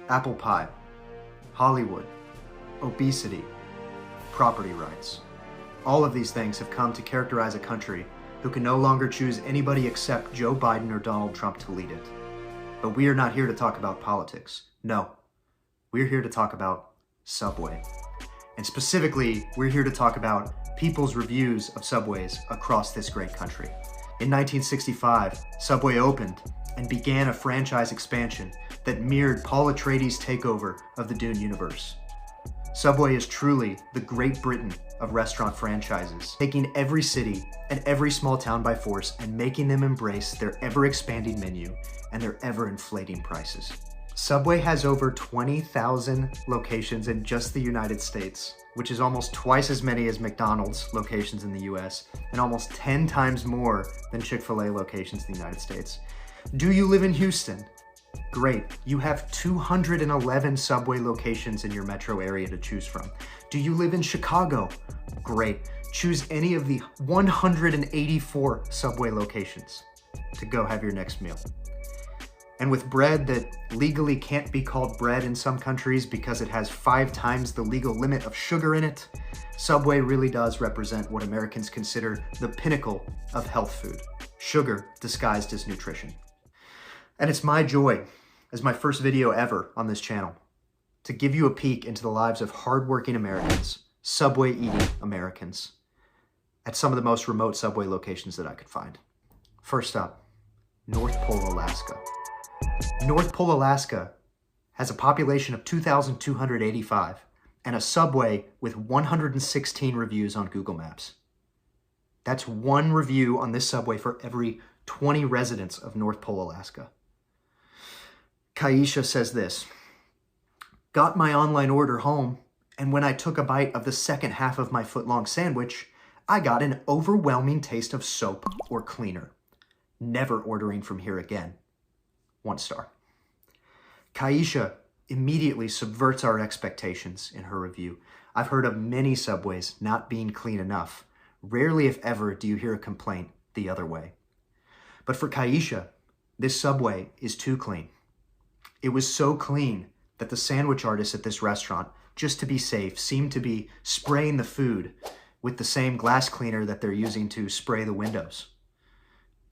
apple pie, Hollywood, obesity, property rights. All of these things have come to characterize a country who can no longer choose anybody except Joe Biden or Donald Trump to lead it. But we are not here to talk about politics. No, we're here to talk about Subway. And specifically, we're here to talk about people's reviews of Subways across this great country. In 1965, Subway opened and began a franchise expansion that mirrored Paul Atreides' takeover of the Dune universe. Subway is truly the Great Britain of restaurant franchises, taking every city and every small town by force and making them embrace their ever-expanding menu and their ever-inflating prices. Subway has over 20,000 locations in just the United States, which is almost twice as many as McDonald's locations in the US, and almost 10 times more than Chick-fil-A locations in the United States. Do you live in Houston? Great, you have 211 Subway locations in your metro area to choose from. Do you live in Chicago? Great, choose any of the 184 Subway locations to go have your next meal. And with bread that legally can't be called bread in some countries because it has 5 times the legal limit of sugar in it, Subway really does represent what Americans consider the pinnacle of health food, sugar disguised as nutrition. And it's my joy, as my first video ever on this channel, to give you a peek into the lives of hardworking Americans, Subway-eating Americans, at some of the most remote Subway locations that I could find. First up, North Pole, Alaska. North Pole, Alaska has a population of 2,285 and a Subway with 116 reviews on Google Maps. That's one review on this Subway for every 20 residents of North Pole, Alaska. Kaisha says this: got my online order home, and when I took a bite of the second half of my foot-long sandwich, I got an overwhelming taste of soap or cleaner. Never ordering from here again. 1 star. Kaisha immediately subverts our expectations in her review. I've heard of many Subways not being clean enough. Rarely, if ever, do you hear a complaint the other way. But for Kaisha, this Subway is too clean. It was so clean that the sandwich artists at this restaurant, just to be safe, seemed to be spraying the food with the same glass cleaner that they're using to spray the windows.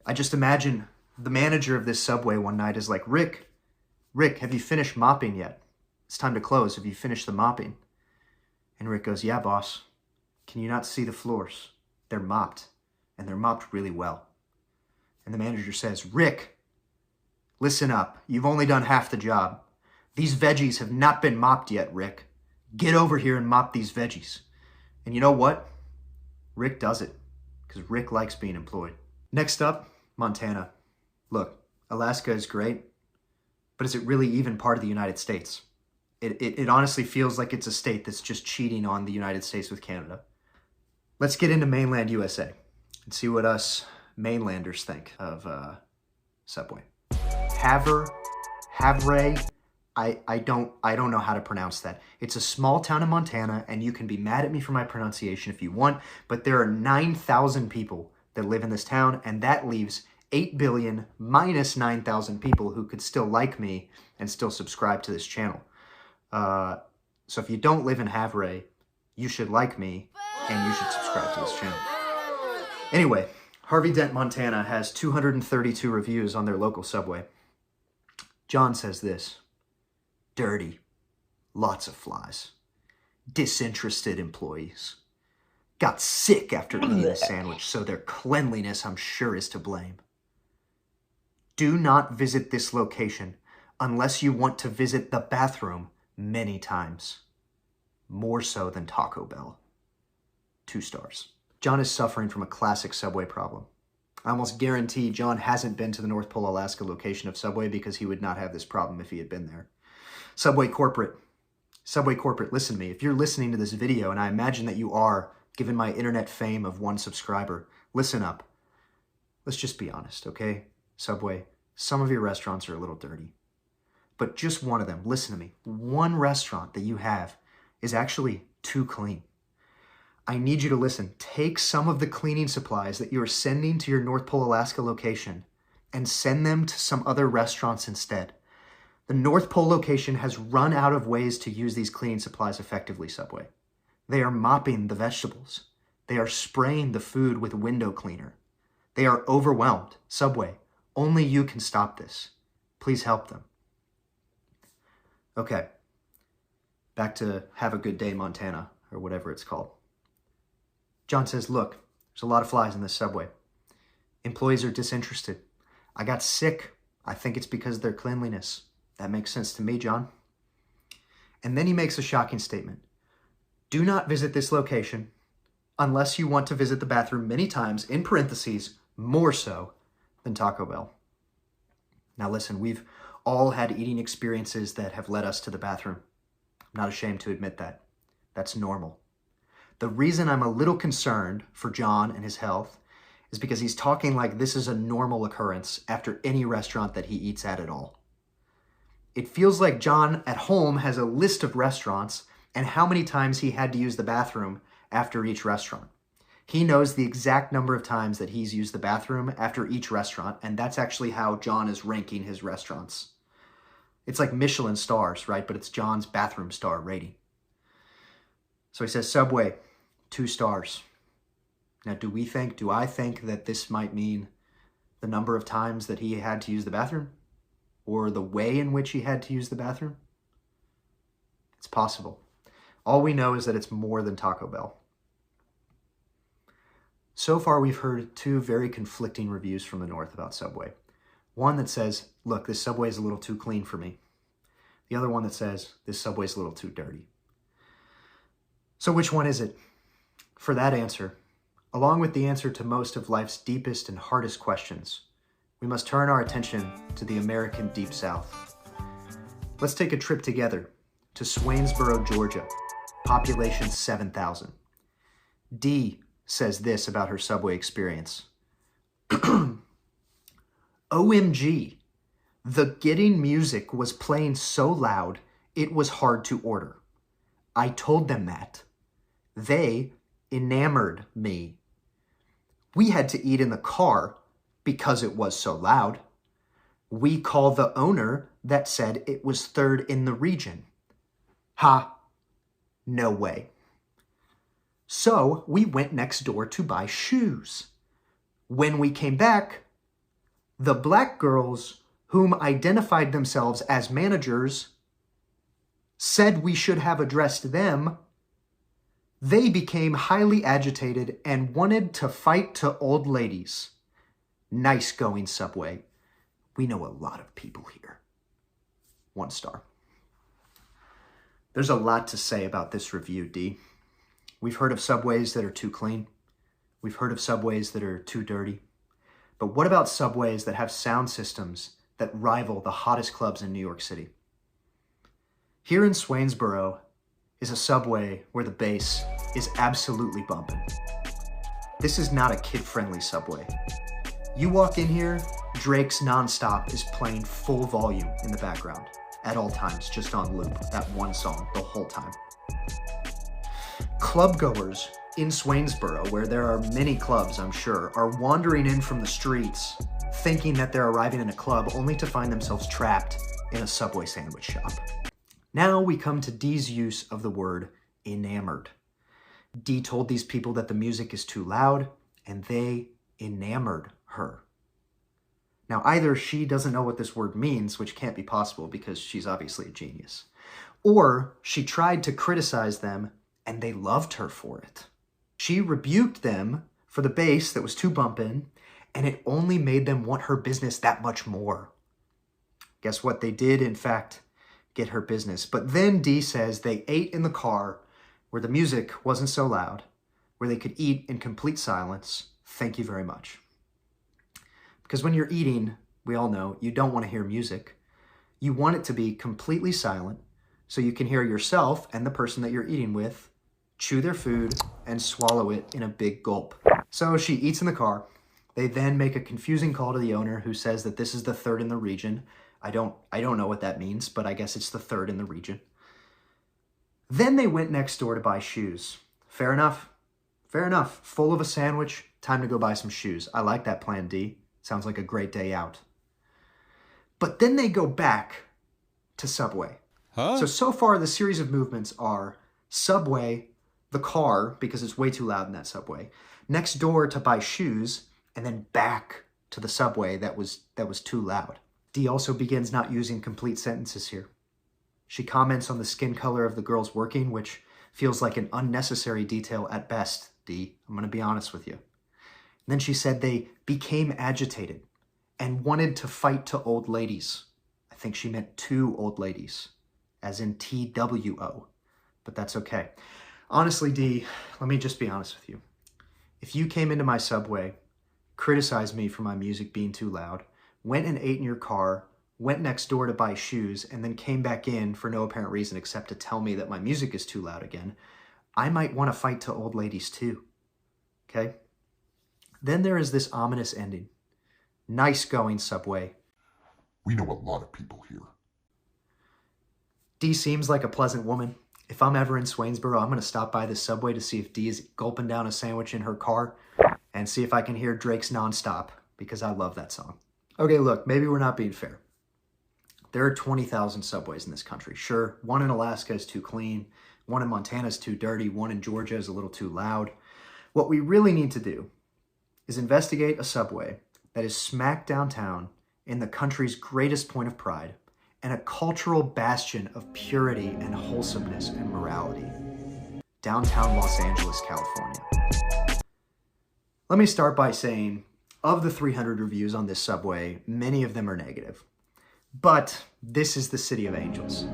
I just imagine the manager of this Subway one night is like, Rick, have you finished mopping yet? It's time to close. Have you finished the mopping? And Rick goes, yeah, boss. Can you not see the floors? They're mopped, and they're mopped really well. And the manager says, Rick, listen up. You've only done half the job. These veggies have not been mopped yet, Rick. Get over here and mop these veggies. And you know what? Rick does it, because Rick likes being employed. Next up, Montana. Look, Alaska is great, but is it really even part of the United States? It honestly feels like it's a state that's just cheating on the United States with Canada. Let's get into mainland USA and see what us mainlanders think of Subway. Havre, I don't know how to pronounce that. It's a small town in Montana, and you can be mad at me for my pronunciation if you want, but there are 9,000 people that live in this town, and that leaves 8 billion minus 9,000 people who could still like me and still subscribe to this channel. So if you don't live in Havre, you should like me and you should subscribe to this channel. Anyway, Harvey Dent, Montana has 232 reviews on their local Subway. John says this: dirty, lots of flies, disinterested employees. Got sick after eating a sandwich, so their cleanliness, I'm sure, is to blame. Do not visit this location unless you want to visit the bathroom many times. More so than Taco Bell. 2 stars. John is suffering from a classic Subway problem. I almost guarantee John hasn't been to the North Pole, Alaska location of Subway because he would not have this problem if he had been there. Subway corporate, listen to me. If you're listening to this video, and I imagine that you are, given my internet fame of 1 subscriber, listen up. Let's just be honest, okay? Subway, some of your restaurants are a little dirty. But just one of them, listen to me, one restaurant that you have is actually too clean. I need you to listen. Take some of the cleaning supplies that you are sending to your North Pole, Alaska location and send them to some other restaurants instead. The North Pole location has run out of ways to use these cleaning supplies effectively, Subway. They are mopping the vegetables. They are spraying the food with window cleaner. They are overwhelmed. Subway, only you can stop this. Please help them. Okay, back to Have a Good Day, Montana, or whatever it's called. John says, look, there's a lot of flies in this subway. Employees are disinterested. I got sick. I think it's because of their cleanliness. That makes sense to me, John. And then he makes a shocking statement. Do not visit this location unless you want to visit the bathroom many times, in parentheses, more so than Taco Bell. Now listen, we've all had eating experiences that have led us to the bathroom. I'm not ashamed to admit that. That's normal. The reason I'm a little concerned for John and his health is because he's talking like this is a normal occurrence after any restaurant that he eats at all. It feels like John at home has a list of restaurants and how many times he had to use the bathroom after each restaurant. He knows the exact number of times that he's used the bathroom after each restaurant, and that's actually how John is ranking his restaurants. It's like Michelin stars, right? But it's John's bathroom star rating. So he says, Subway, 2 stars. Now, do I think that this might mean the number of times that he had to use the bathroom? Or the way in which he had to use the bathroom? It's possible. All we know is that it's more than Taco Bell. So far, we've heard 2 very conflicting reviews from the North about Subway. One that says, look, this Subway is a little too clean for me. The other one that says, this Subway is a little too dirty. So which one is it? For that answer, along with the answer to most of life's deepest and hardest questions, we must turn our attention to the American Deep South. Let's take a trip together to Swainsboro, Georgia, population 7,000. Dee says this about her Subway experience. OMG, the getting music was playing so loud, it was hard to order. I told them that. They enamored me. We had to eat in the car because it was so loud. We called the owner that said it was 3rd in the region. Ha, no way. So we went next door to buy shoes. When we came back, the black girls, whom identified themselves as managers, said we should have addressed them. They became highly agitated and wanted to fight to old ladies. Nice going, Subway. We know a lot of people here. 1 star. There's a lot to say about this review, D. We've heard of Subways that are too clean. We've heard of Subways that are too dirty. But what about Subways that have sound systems that rival the hottest clubs in New York City? Here in Swainsboro is a Subway where the bass is absolutely bumping. This is not a kid-friendly Subway. You walk in here, Drake's Nonstop is playing full volume in the background at all times, just on loop, that one song the whole time. Clubgoers in Swainsboro, where there are many clubs, I'm sure, are wandering in from the streets thinking that they're arriving in a club only to find themselves trapped in a Subway sandwich shop. Now we come to Dee's use of the word enamored. Dee told these people that the music is too loud, and they enamored her. Now, either she doesn't know what this word means, which can't be possible because she's obviously a genius, or she tried to criticize them and they loved her for it. She rebuked them for the bass that was too bumpin', and it only made them want her business that much more. Guess what? They did, in fact, get her business. But then Dee says they ate in the car where the music wasn't so loud, where they could eat in complete silence. Thank you very much. Because when you're eating, we all know, you don't want to hear music. You want it to be completely silent so you can hear yourself and the person that you're eating with chew their food and swallow it in a big gulp. So she eats in the car. They then make a confusing call to the owner who says that this is the 3rd in the region. I don't know what that means, but I guess it's the 3rd in the region. Then they went next door to buy shoes. Fair enough. Fair enough. Full of a sandwich. Time to go buy some shoes. I like that plan, D. Sounds like a great day out. But then they go back to Subway. Huh? So far, the series of movements are Subway, the car, because it's way too loud in that Subway, next door to buy shoes, and then back to the Subway that was too loud. Dee also begins not using complete sentences here. She comments on the skin color of the girls working, which feels like an unnecessary detail at best, Dee. I'm going to be honest with you. And then she said they became agitated and wanted to fight to old ladies. I think she meant two old ladies, as in TWO, but that's okay. Honestly, Dee, let me just be honest with you. If you came into my Subway, criticized me for my music being too loud, went and ate in your car, went next door to buy shoes, and then came back in for no apparent reason except to tell me that my music is too loud again, I might want to fight to old ladies too, okay? Then there is this ominous ending. Nice going, Subway. We know a lot of people here. Dee seems like a pleasant woman. If I'm ever in Swainsboro, I'm going to stop by this Subway to see if Dee is gulping down a sandwich in her car and see if I can hear Drake's Nonstop, because I love that song. Okay, look, maybe we're not being fair. There are 20,000 Subways in this country. Sure, one in Alaska is too clean, one in Montana is too dirty, one in Georgia is a little too loud. What we really need to do is investigate a Subway that is smack downtown in the country's greatest point of pride and a cultural bastion of purity and wholesomeness and morality. Downtown Los Angeles, California. Let me start by saying, of the 300 reviews on this Subway, many of them are negative. But this is the City of Angels.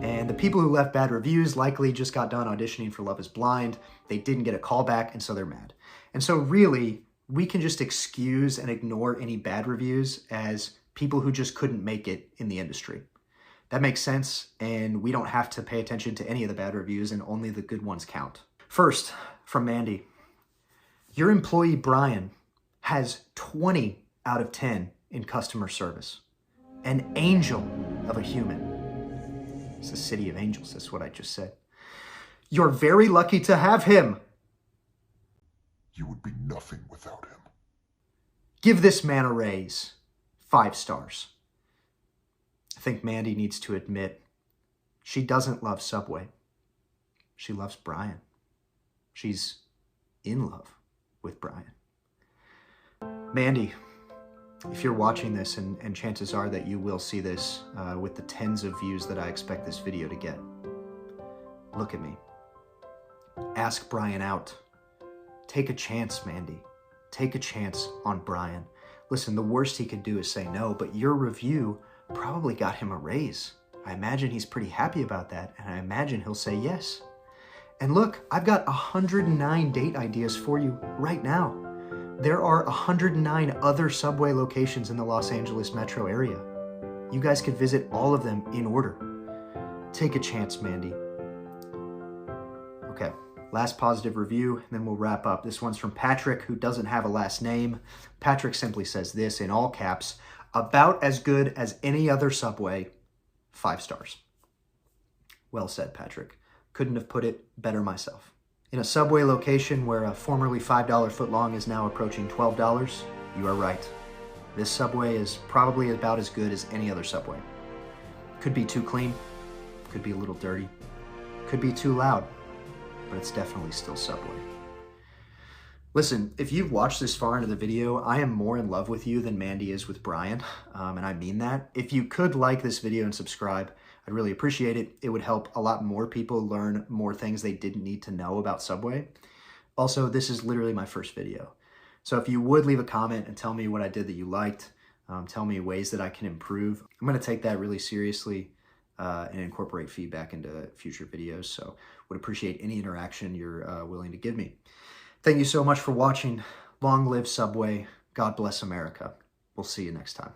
And the people who left bad reviews likely just got done auditioning for Love is Blind. They didn't get a call back, and so they're mad. And so really, we can just excuse and ignore any bad reviews as people who just couldn't make it in the industry. That makes sense, and we don't have to pay attention to any of the bad reviews, and only the good ones count. First, from Mandy. Your employee, Brian, has 20 out of 10 in customer service. An angel of a human. It's the City of Angels, that's what I just said. You're very lucky to have him. You would be nothing without him. Give this man a raise. 5 stars. I think Mandy needs to admit she doesn't love Subway. She loves Brian. She's in love with Brian. Mandy, if you're watching this, and chances are that you will see this with the tens of views that I expect this video to get, look at me. Ask Brian out. Take a chance, Mandy. Take a chance on Brian. Listen, the worst he could do is say no, but your review probably got him a raise. I imagine he's pretty happy about that, and I imagine he'll say yes. And look, I've got 109 date ideas for you right now. There are 109 other Subway locations in the Los Angeles metro area. You guys could visit all of them in order. Take a chance, Mandy. Okay, last positive review, and then we'll wrap up. This one's from Patrick, who doesn't have a last name. Patrick simply says this in all caps: about as good as any other Subway, 5 stars. Well said, Patrick. Couldn't have put it better myself. In a Subway location where a formerly $5 footlong is now approaching $12, you are right. This Subway is probably about as good as any other Subway. Could be too clean, could be a little dirty, could be too loud, but it's definitely still Subway. Listen, if you've watched this far into the video, I am more in love with you than Mandy is with Brian, and I mean that. If you could like this video and subscribe, I'd really appreciate it. It would help a lot more people learn more things they didn't need to know about Subway. Also, this is literally my first video. So if you would leave a comment and tell me what I did that you liked, tell me ways that I can improve, I'm going to take that really seriously and incorporate feedback into future videos. So would appreciate any interaction you're willing to give me. Thank you so much for watching. Long live Subway. God bless America. We'll see you next time.